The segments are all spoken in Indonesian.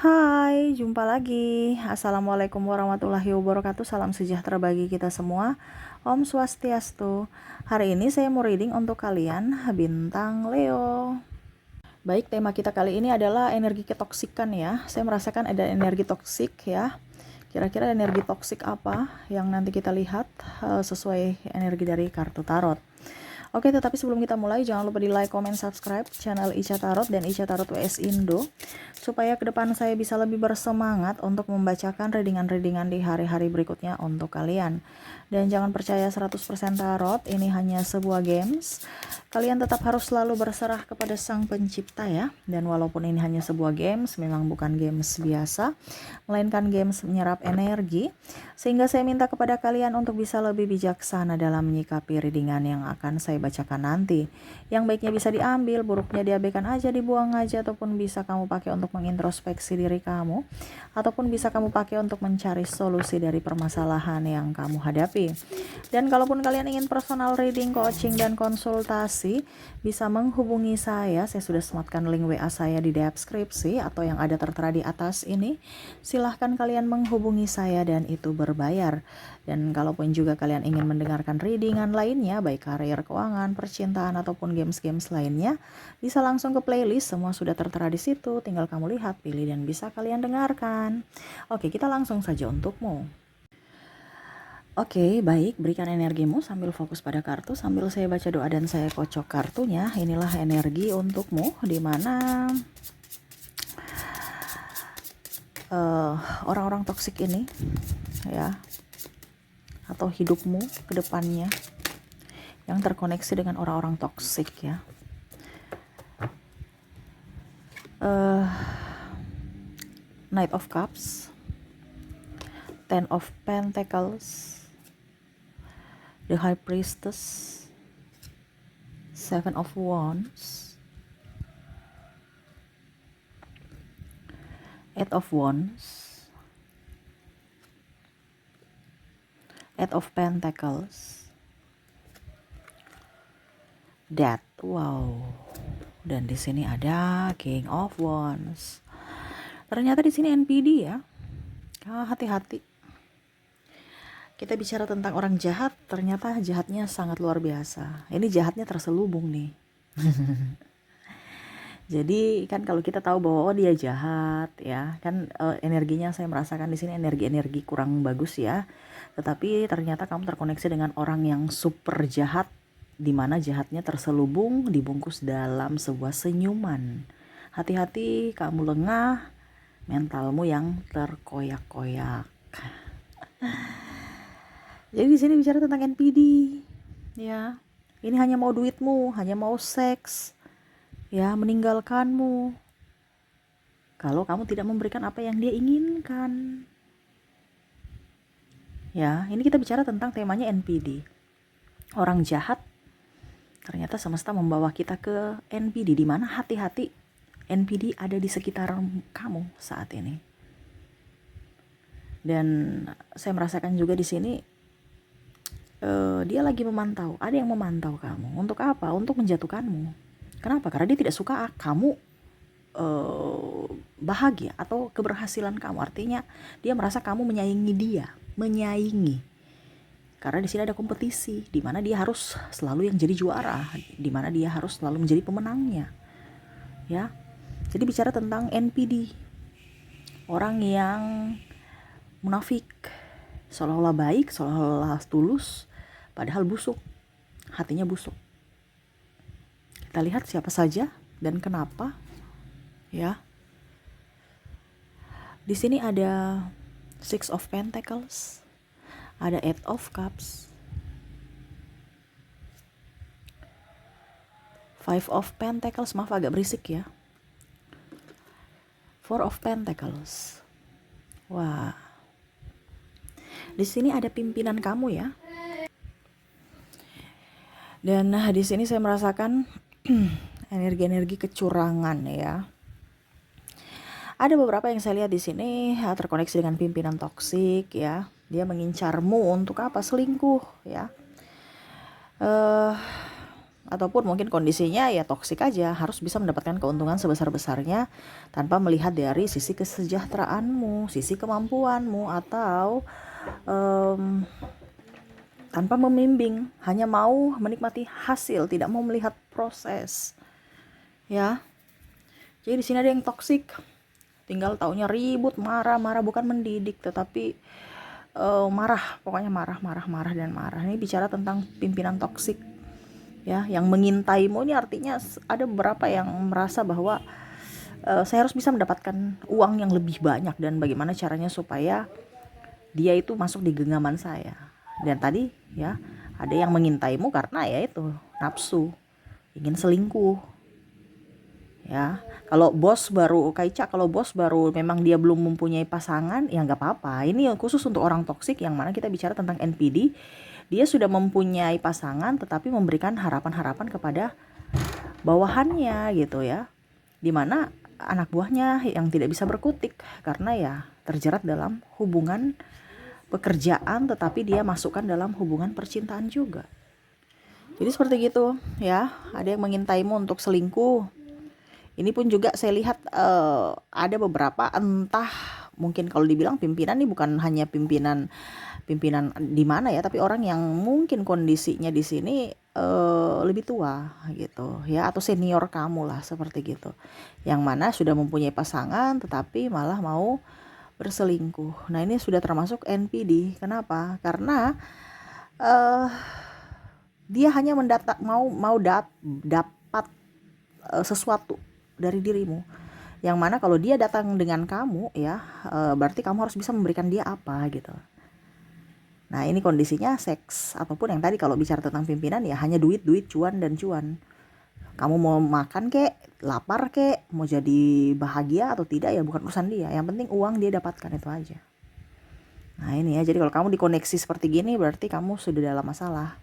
Hai, jumpa lagi. Assalamualaikum warahmatullahi wabarakatuh. Salam sejahtera bagi kita semua. Om Swastiastu. Hari ini saya mau reading untuk kalian bintang Leo. Baik, tema kita kali ini adalah energi ketoksikan ya. Saya merasakan ada energi toksik ya. Kira-kira energi toksik apa yang nanti kita lihat sesuai energi dari kartu tarot. Oke, tetapi sebelum kita mulai, jangan lupa di like, comment, subscribe channel Ica Tarot dan Ica Tarot WS Indo, supaya ke depan saya bisa lebih bersemangat untuk membacakan readingan-readingan di hari-hari berikutnya untuk kalian. Dan jangan percaya 100% tarot, ini hanya sebuah games. Kalian tetap harus selalu berserah kepada Sang Pencipta ya. Dan walaupun ini hanya sebuah games, memang bukan games biasa, melainkan games menyerap energi, sehingga saya minta kepada kalian untuk bisa lebih bijaksana dalam menyikapi readingan yang akan saya bacakan nanti. Yang baiknya bisa diambil, buruknya diabaikan aja, dibuang aja, ataupun bisa kamu pakai untuk mengintrospeksi diri kamu, ataupun bisa kamu pakai untuk mencari solusi dari permasalahan yang kamu hadapi. Dan kalaupun kalian ingin personal reading, coaching, dan konsultasi, bisa menghubungi saya sudah sematkan link WA saya di deskripsi atau yang ada tertera di atas ini. Silahkan kalian menghubungi saya dan itu berbayar. Dan kalaupun juga kalian ingin mendengarkan readingan lainnya, baik karir, keuangan, percintaan, ataupun games-games lainnya, bisa langsung ke playlist, semua sudah tertera di situ, tinggal kamu lihat, pilih, dan bisa kalian dengarkan. Oke, kita langsung saja untukmu. Oke, baik, berikan energimu sambil fokus pada kartu, sambil saya baca doa dan saya kocok kartunya. Inilah energi untukmu, di mana orang-orang toksik ini ya, atau hidupmu ke depannya yang terkoneksi dengan orang-orang toksik ya. Knight of Cups, Ten of Pentacles, the High Priestess, Seven of Wands, Eight of Wands, Eight of Pentacles, Death. Wow. Dan di sini ada King of Wands. Ternyata di sini NPD ya. Hati-hati. Kita bicara tentang orang jahat, ternyata jahatnya sangat luar biasa. Ini jahatnya terselubung nih. Jadi kan kalau kita tahu bahwa dia jahat ya, kan energinya saya merasakan di sini energi-energi kurang bagus ya. Tetapi ternyata kamu terkoneksi dengan orang yang super jahat, di mana jahatnya terselubung dibungkus dalam sebuah senyuman. Hati-hati, kamu lengah, mentalmu yang terkoyak-koyak. Jadi di sini bicara tentang NPD ya. Ini hanya mau duitmu, hanya mau seks ya, meninggalkanmu kalau kamu tidak memberikan apa yang dia inginkan ya. Ini kita bicara tentang temanya NPD, orang jahat. Ternyata semesta membawa kita ke NPD, di mana hati-hati, NPD ada di sekitar kamu saat ini. Dan saya merasakan juga di sini dia lagi memantau, ada yang memantau kamu. Untuk apa? Untuk menjatuhkanmu. Kenapa? Karena dia tidak suka kamu bahagia atau keberhasilan kamu. Artinya dia merasa kamu menyaingi dia, menyaingi. Karena di sini ada kompetisi, di mana dia harus selalu yang jadi juara, di mana dia harus selalu menjadi pemenangnya. Ya. Jadi bicara tentang NPD. Orang yang munafik, seolah-olah baik, seolah-olah tulus, padahal busuk. Hatinya busuk. Kita lihat siapa saja dan kenapa. Ya. Di sini ada Six of Pentacles, ada Eight of Cups, Five of Pentacles, maaf agak berisik ya, Four of Pentacles. Wah, di sini ada pimpinan kamu ya. Dan di sini saya merasakan energi-energi kecurangan ya. Ada beberapa yang saya lihat di sini terkoneksi dengan pimpinan toksik ya. Dia mengincarmu untuk apa? Selingkuh ya. Ataupun mungkin kondisinya ya toksik aja, harus bisa mendapatkan keuntungan sebesar-besarnya tanpa melihat dari sisi kesejahteraanmu, sisi kemampuanmu, atau em, tanpa membimbing, hanya mau menikmati hasil, tidak mau melihat proses. Ya, jadi di sini ada yang toksik, tinggal taunya ribut, marah-marah, bukan mendidik, tetapi marah, pokoknya marah dan marah. Ini bicara tentang pimpinan toksik, ya, yang mengintaimu. Ini artinya ada beberapa yang merasa bahwa saya harus bisa mendapatkan uang yang lebih banyak, dan bagaimana caranya supaya dia itu masuk di genggaman saya. Dan tadi ya, ada yang mengintaimu karena ya itu nafsu, ingin selingkuh. Ya, kalau bos baru Kaica, kalau bos baru memang dia belum mempunyai pasangan, ya nggak apa-apa. Ini khusus untuk orang toksik, yang mana kita bicara tentang NPD. Dia sudah mempunyai pasangan tetapi memberikan harapan-harapan kepada bawahannya gitu ya, dimana anak buahnya yang tidak bisa berkutik karena ya terjerat dalam hubungan pekerjaan, tetapi dia masukkan dalam hubungan percintaan juga. Jadi seperti gitu ya, ada yang mengintaimu untuk selingkuh. Ini pun juga saya lihat ada beberapa, entah mungkin kalau dibilang pimpinan ini bukan hanya pimpinan di mana ya, tapi orang yang mungkin kondisinya di sini lebih tua gitu ya, atau senior kamu lah seperti gitu, yang mana sudah mempunyai pasangan tetapi malah mau berselingkuh. Nah, ini sudah termasuk NPD. Kenapa? Karena dia hanya dapat sesuatu dari dirimu, yang mana kalau dia datang dengan kamu ya, berarti kamu harus bisa memberikan dia apa gitu. Nah, ini kondisinya seks, ataupun yang tadi kalau bicara tentang pimpinan ya hanya duit, cuan dan cuan. Kamu mau makan kek, lapar kek, mau jadi bahagia atau tidak ya bukan urusan dia, yang penting uang dia dapatkan, itu aja. Nah, ini ya, jadi kalau kamu dikoneksi seperti gini berarti kamu sudah dalam masalah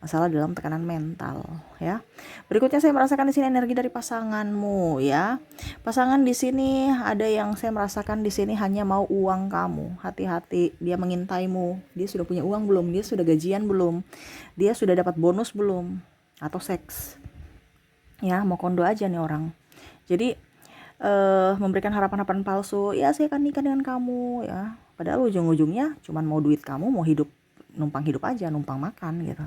dalam tekanan mental ya. Berikutnya saya merasakan di sini energi dari pasanganmu ya. Pasangan di sini ada yang saya merasakan di sini hanya mau uang kamu. Hati-hati, dia mengintaimu. Dia sudah punya uang belum? Dia sudah gajian belum? Dia sudah dapat bonus belum? Atau seks? Ya, mau kondo aja nih orang. Jadi memberikan harapan-harapan palsu. Ya, saya akan nikah dengan kamu ya. Padahal ujung-ujungnya cuman mau duit kamu, mau hidup, numpang hidup aja, numpang makan gitu.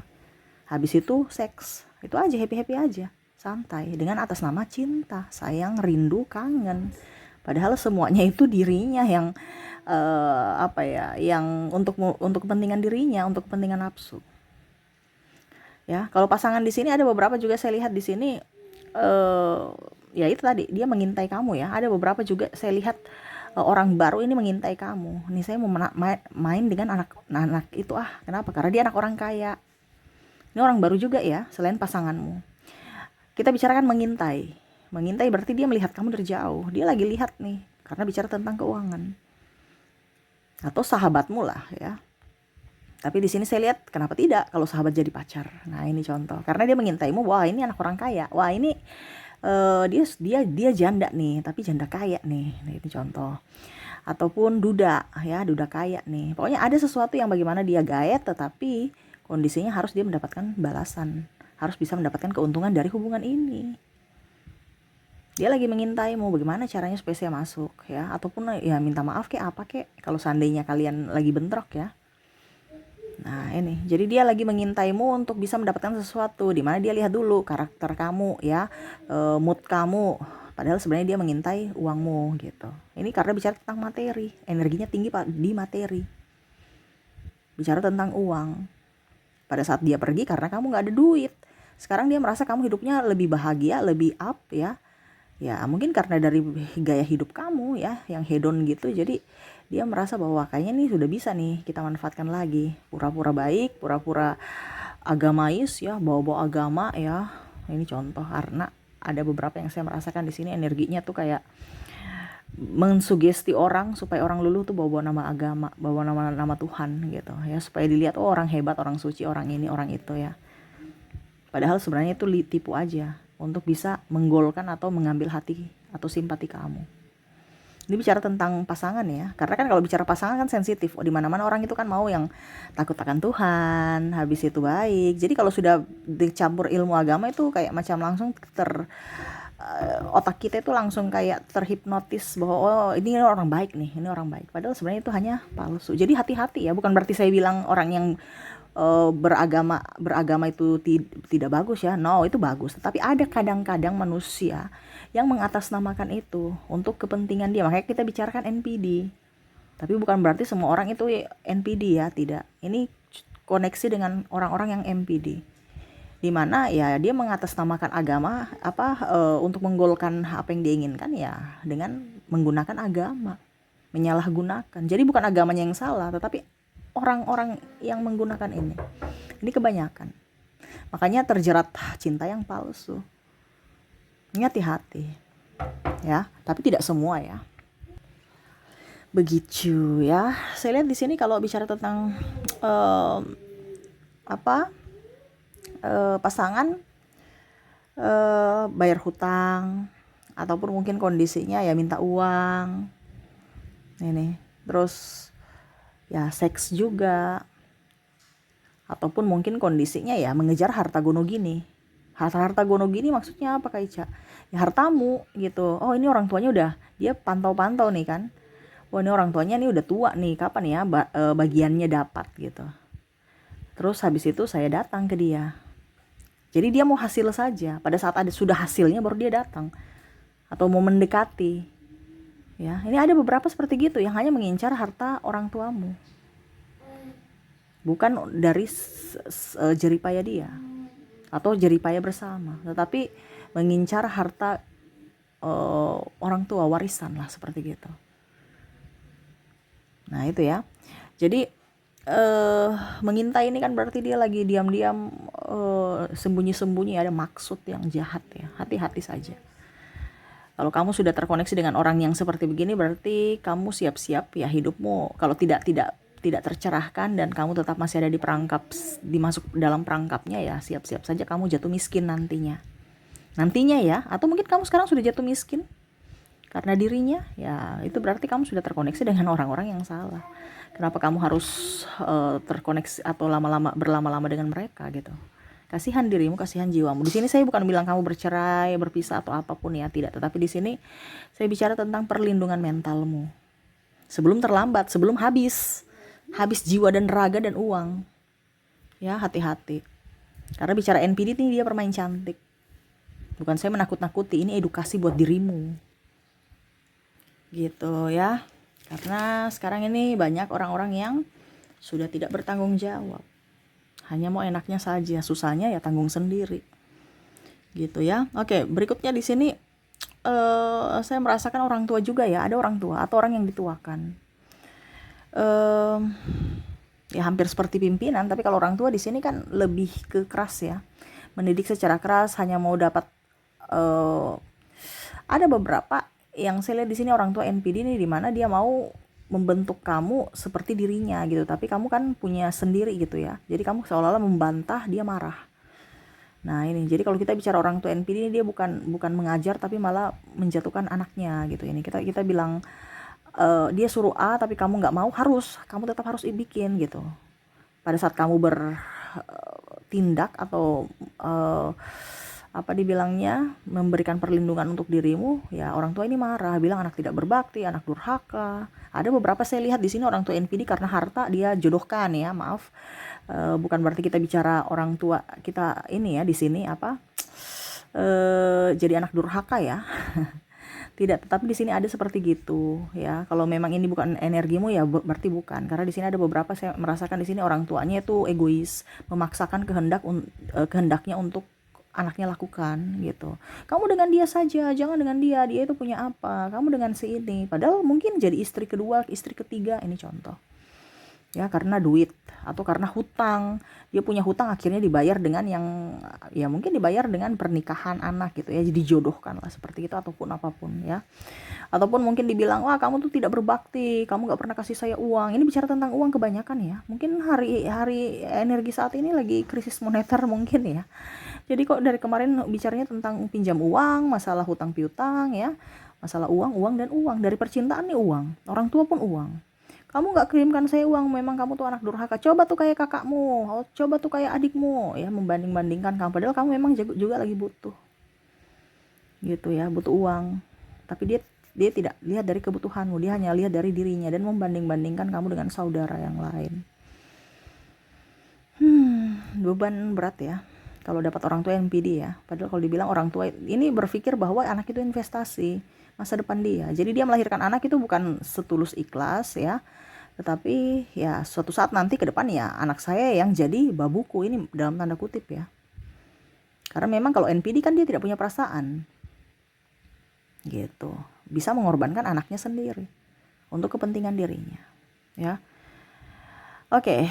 Habis itu seks, itu aja, happy-happy aja, santai, dengan atas nama cinta, sayang, rindu, kangen. Padahal semuanya itu dirinya yang yang untuk kepentingan dirinya, untuk kepentingan nafsu. Ya, kalau pasangan di sini ada beberapa juga saya lihat di sini, ya itu tadi, dia mengintai kamu ya. Ada beberapa juga saya lihat orang baru ini mengintai kamu. Nih saya mau main dengan anak itu kenapa? Karena dia anak orang kaya. Ini orang baru juga ya, selain pasanganmu. Kita bicarakan mengintai. Mengintai berarti dia melihat kamu dari jauh. Dia lagi lihat nih, karena bicara tentang keuangan. Atau sahabatmu lah ya. Tapi di sini saya lihat kenapa tidak kalau sahabat jadi pacar. Nah, ini contoh. Karena dia mengintaimu, wah ini anak orang kaya. Wah ini dia janda nih, tapi janda kaya nih. Nah, ini contoh. Ataupun duda ya, duda kaya nih. Pokoknya ada sesuatu yang bagaimana dia gaet, tetapi kondisinya harus dia mendapatkan balasan, harus bisa mendapatkan keuntungan dari hubungan ini. Dia lagi mengintaimu, bagaimana caranya supaya saya masuk ya, ataupun ya minta maaf kek apa kek kalau seandainya kalian lagi bentrok ya. Nah, ini jadi dia lagi mengintaimu untuk bisa mendapatkan sesuatu, di mana dia lihat dulu karakter kamu ya, mood kamu, padahal sebenarnya dia mengintai uangmu gitu. Ini karena bicara tentang materi, energinya tinggi di materi, bicara tentang uang. Pada saat dia pergi karena kamu gak ada duit, sekarang dia merasa kamu hidupnya lebih bahagia, lebih up ya. Ya mungkin karena dari gaya hidup kamu ya, yang hedon gitu. Jadi dia merasa bahwa kayaknya nih sudah bisa nih kita manfaatkan lagi. Pura-pura baik, pura-pura agamais ya, bawa-bawa agama ya. Ini contoh, karena ada beberapa yang saya merasakan di sini energinya tuh kayak mensugesti orang supaya orang luluh tuh bawa nama agama, bawa nama Tuhan gitu ya, supaya dilihat orang hebat, orang suci, orang ini, orang itu ya. Padahal sebenarnya itu tipu aja untuk bisa menggolkan atau mengambil hati atau simpati kamu. Ini bicara tentang pasangan ya, karena kan kalau bicara pasangan kan sensitif. Di mana-mana orang itu kan mau yang takut akan Tuhan, habis itu baik. Jadi kalau sudah dicampur ilmu agama itu kayak macam langsung otak kita itu langsung kayak terhipnotis bahwa oh ini orang baik nih, ini orang baik. Padahal sebenarnya itu hanya palsu. Jadi hati-hati ya, bukan berarti saya bilang orang yang beragama itu tidak bagus ya. No, itu bagus. Tapi ada kadang-kadang manusia yang mengatasnamakan itu untuk kepentingan dia. Makanya kita bicarakan NPD. Tapi bukan berarti semua orang itu NPD ya, tidak. Ini koneksi dengan orang-orang yang MPD. Di mana ya dia mengatasnamakan agama untuk menggolkan apa yang dia inginkan ya dengan menggunakan agama, menyalahgunakan. Jadi bukan agamanya yang salah, tetapi orang-orang yang menggunakan ini kebanyakan. Makanya terjerat cinta yang palsu. Ini hati-hati ya, tapi tidak semua ya. Begitu ya. Saya lihat di sini kalau bicara tentang pasangan bayar hutang ataupun mungkin kondisinya ya minta uang. Ini terus ya seks juga, ataupun mungkin kondisinya ya mengejar harta gono gini. Harta gono gini maksudnya apa Kak Ica? Ya hartamu gitu. Oh ini orang tuanya udah dia pantau-pantau nih kan. Wah ini orang tuanya nih udah tua nih, kapan ya bagiannya dapat gitu. Terus habis itu saya datang ke dia. Jadi dia mau hasil saja. Pada saat sudah hasilnya baru dia datang atau mau mendekati. Ya, ini ada beberapa seperti gitu yang hanya mengincar harta orang tuamu. Bukan dari jeripaya dia atau jeripaya bersama, tetapi mengincar harta orang tua, warisan lah seperti gitu. Nah, itu ya. Jadi mengintai ini kan berarti dia lagi diam-diam sembunyi-sembunyi, ada maksud yang jahat ya. Hati-hati saja. Kalau kamu sudah terkoneksi dengan orang yang seperti begini, berarti kamu siap-siap ya hidupmu. Kalau tidak tercerahkan dan kamu tetap masih ada dimasuk dalam perangkapnya ya, siap-siap saja kamu jatuh miskin nantinya ya. Atau mungkin kamu sekarang sudah jatuh miskin karena dirinya ya, itu berarti kamu sudah terkoneksi dengan orang-orang yang salah. Kenapa kamu harus terkoneksi atau berlama-lama dengan mereka gitu? Kasihan dirimu, kasihan jiwamu. Di sini saya bukan bilang kamu bercerai, berpisah atau apapun ya, tidak. Tetapi di sini saya bicara tentang perlindungan mentalmu. Sebelum terlambat, sebelum habis jiwa dan raga dan uang. Ya, hati-hati. Karena bicara NPD ini dia permain cantik. Bukan saya menakut-nakuti, ini edukasi buat dirimu. Gitu ya. Karena sekarang ini banyak orang-orang yang sudah tidak bertanggung jawab. Hanya mau enaknya saja, susahnya ya tanggung sendiri. Gitu ya. Oke, berikutnya di sini saya merasakan orang tua juga ya, ada orang tua atau orang yang dituakan. Ya hampir seperti pimpinan, tapi kalau orang tua di sini kan lebih ke keras ya. Mendidik secara keras, hanya mau dapat ada beberapa yang saya lihat di sini orang tua NPD ini, di mana dia mau membentuk kamu seperti dirinya gitu, tapi kamu kan punya sendiri gitu ya. Jadi kamu seolah-olah membantah, dia marah. Nah ini, jadi kalau kita bicara orang tua NPD ini, dia bukan mengajar tapi malah menjatuhkan anaknya gitu. Ini kita bilang dia suruh A tapi kamu nggak mau, kamu tetap harus bikin gitu. Pada saat kamu bertindak atau dibilangnya memberikan perlindungan untuk dirimu, ya orang tua ini marah, bilang anak tidak berbakti, anak durhaka. Ada beberapa saya lihat di sini orang tua NPD karena harta dia jodohkan ya, maaf. Bukan berarti kita bicara orang tua kita ini ya di sini jadi anak durhaka ya. Tidak, tetapi di sini ada seperti gitu ya. Kalau memang ini bukan energimu ya berarti bukan. Karena di sini ada beberapa saya merasakan di sini orang tuanya itu egois, memaksakan kehendaknya untuk anaknya lakukan gitu. Kamu dengan dia saja, jangan dengan dia itu punya apa, kamu dengan si ini. Padahal mungkin jadi istri kedua, istri ketiga, ini contoh ya, karena duit atau karena hutang. Dia punya hutang, akhirnya dibayar dengan yang ya mungkin dibayar dengan pernikahan anak gitu ya, jadi jodohkan lah seperti itu, ataupun apapun ya. Ataupun mungkin dibilang, wah kamu tuh tidak berbakti, kamu gak pernah kasih saya uang. Ini bicara tentang uang kebanyakan ya. Mungkin hari energi saat ini lagi krisis moneter mungkin ya. Jadi kok dari kemarin bicaranya tentang pinjam uang, masalah hutang piutang ya, Masalah uang, uang dan uang. Dari percintaan nih uang, orang tua pun uang. Kamu nggak kirimkan saya uang, memang kamu tuh anak durhaka. Coba tuh kayak kakakmu, coba tuh kayak adikmu, ya membanding-bandingkan kamu. Padahal kamu memang juga lagi butuh, gitu ya, butuh uang. Tapi dia tidak lihat dari kebutuhanmu, dia hanya lihat dari dirinya dan membanding-bandingkan kamu dengan saudara yang lain. Beban berat ya kalau dapat orang tua yang NPD ya. Padahal kalau dibilang orang tua ini berpikir bahwa anak itu investasi masa depan dia. Jadi dia melahirkan anak itu bukan setulus ikhlas ya, tetapi ya suatu saat nanti ke depan ya anak saya yang jadi babuku, ini dalam tanda kutip ya. Karena memang kalau NPD kan dia tidak punya perasaan. Gitu. Bisa mengorbankan anaknya sendiri untuk kepentingan dirinya, ya. Oke,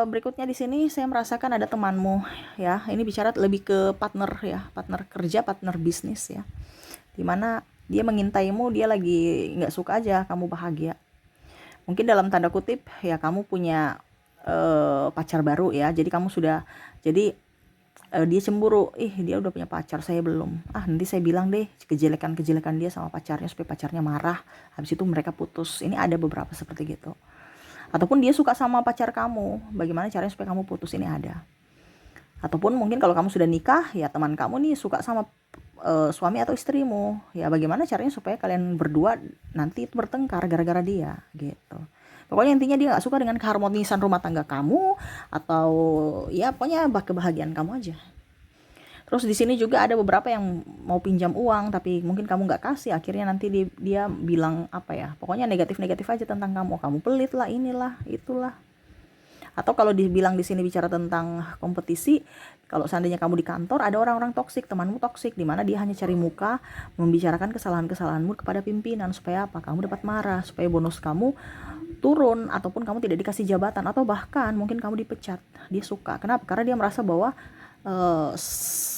berikutnya di sini saya merasakan ada temanmu ya. Ini bicara lebih ke partner ya, partner kerja, partner bisnis ya. Dimana dia mengintaimu, dia lagi nggak suka aja kamu bahagia. Mungkin dalam tanda kutip ya kamu punya pacar baru ya. Jadi kamu sudah, jadi dia cemburu, dia udah punya pacar, saya belum. Nanti saya bilang deh kejelekan-kejelekan dia sama pacarnya supaya pacarnya marah. Habis itu mereka putus. Ini ada beberapa seperti gitu. Ataupun dia suka sama pacar kamu, bagaimana caranya supaya kamu putus, ini ada. Ataupun mungkin kalau kamu sudah nikah, ya teman kamu nih suka sama suami atau istrimu, ya bagaimana caranya supaya kalian berdua nanti itu bertengkar gara-gara dia, gitu. Pokoknya intinya dia nggak suka dengan keharmonisan rumah tangga kamu, atau ya pokoknya kebahagiaan kamu aja. Terus di sini juga ada beberapa yang mau pinjam uang tapi mungkin kamu nggak kasih, akhirnya nanti dia bilang apa ya, pokoknya negatif-negatif aja tentang kamu pelit lah, inilah, itulah. Atau kalau dibilang di sini bicara tentang kompetisi, kalau seandainya kamu di kantor ada orang-orang toksik, temanmu toksik, di mana dia hanya cari muka, membicarakan kesalahan-kesalahanmu kepada pimpinan supaya apa? Kamu dapat marah, supaya bonus kamu turun, ataupun kamu tidak dikasih jabatan, atau bahkan mungkin kamu dipecat. Dia suka. Kenapa? Karena dia merasa bahwa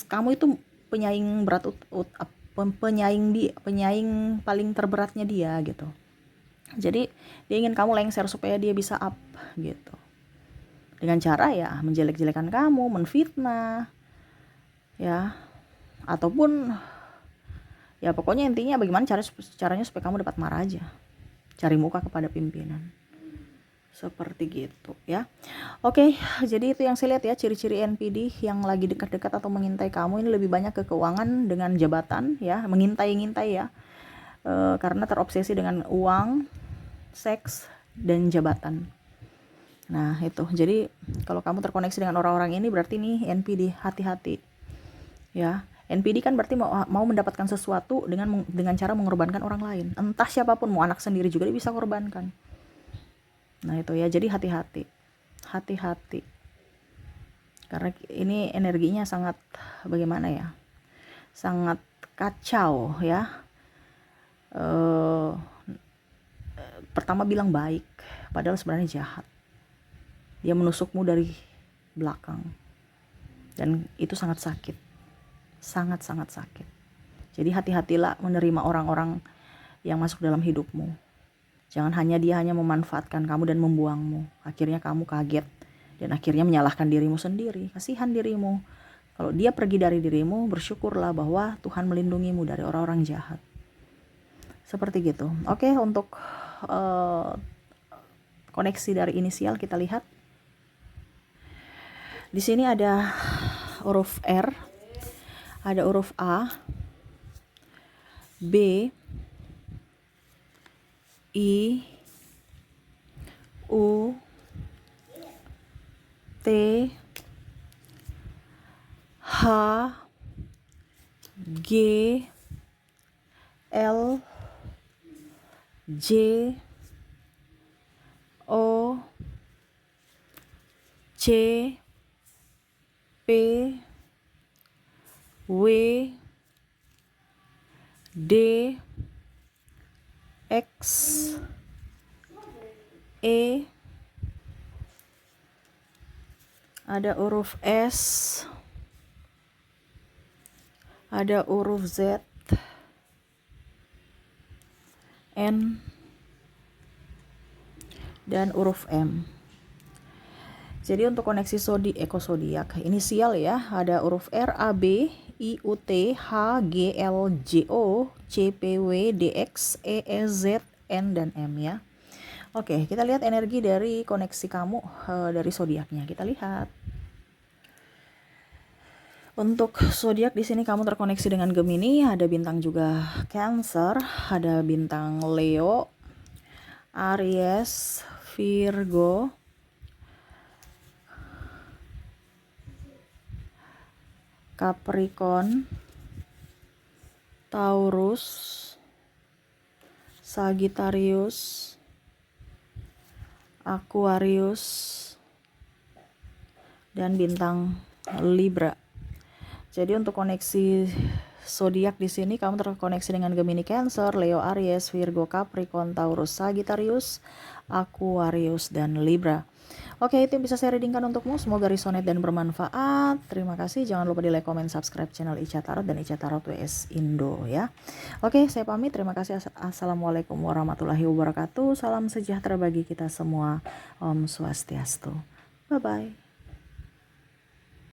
kamu itu penyaing berat, penyaing paling terberatnya dia gitu. Jadi dia ingin kamu lengser supaya dia bisa up gitu. Dengan cara ya menjelek-jelekan kamu, menfitnah ya, ataupun ya pokoknya intinya bagaimana caranya supaya kamu dapat marah aja. Cari muka kepada pimpinan. Seperti gitu ya. Oke, jadi itu yang saya lihat ya, ciri-ciri NPD yang lagi dekat-dekat atau mengintai kamu. Ini lebih banyak ke keuangan dengan jabatan ya, mengintai-ngintai ya, karena terobsesi dengan uang, seks, dan jabatan. Nah itu, jadi kalau kamu terkoneksi dengan orang-orang ini berarti nih NPD, hati-hati ya. NPD kan berarti mau mendapatkan sesuatu dengan cara mengorbankan orang lain, entah siapapun, mau anak sendiri juga dia bisa korbankan. Nah itu ya, jadi hati-hati karena ini energinya sangat bagaimana ya, sangat kacau ya. Pertama bilang baik padahal sebenarnya jahat, dia menusukmu dari belakang dan itu sangat sakit, sangat sakit. Jadi hati-hatilah menerima orang-orang yang masuk dalam hidupmu. Jangan dia hanya memanfaatkan kamu dan membuangmu. Akhirnya kamu kaget dan akhirnya menyalahkan dirimu sendiri. Kasihan dirimu. Kalau dia pergi dari dirimu, bersyukurlah bahwa Tuhan melindungimu dari orang-orang jahat. Seperti gitu. Oke, untuk koneksi dari inisial kita lihat. Di sini ada huruf R, ada huruf A, B, I, U, T, H, G, L, J, O, C, P, W, D, X, E, ada huruf S, ada huruf Z, N, dan huruf M. Jadi untuk koneksi zodiak inisial ya, ada huruf R, A, B, I, U, T, H, G, L, J, O, C, P, W, D, X, E, E, Z, N, dan M ya. Oke, kita lihat energi dari koneksi kamu dari zodiaknya. Kita lihat. Untuk zodiak di sini kamu terkoneksi dengan Gemini, ada bintang juga Cancer, ada bintang Leo, Aries, Virgo, Capricorn, Taurus, Sagittarius, Aquarius, dan bintang Libra. Jadi untuk koneksi zodiak di sini kamu terkoneksi dengan Gemini, Cancer, Leo, Aries, Virgo, Capricorn, Taurus, Sagittarius, Aquarius, dan Libra. Oke, itu yang bisa saya readingkan untukmu. Semoga resonate dan bermanfaat. Terima kasih. Jangan lupa di like, comment, subscribe channel Ica Tarot dan Ica Tarot WS Indo ya. Oke, saya pamit. Terima kasih. Assalamualaikum warahmatullahi wabarakatuh. Salam sejahtera bagi kita semua. Om Swastiastu. Bye-bye.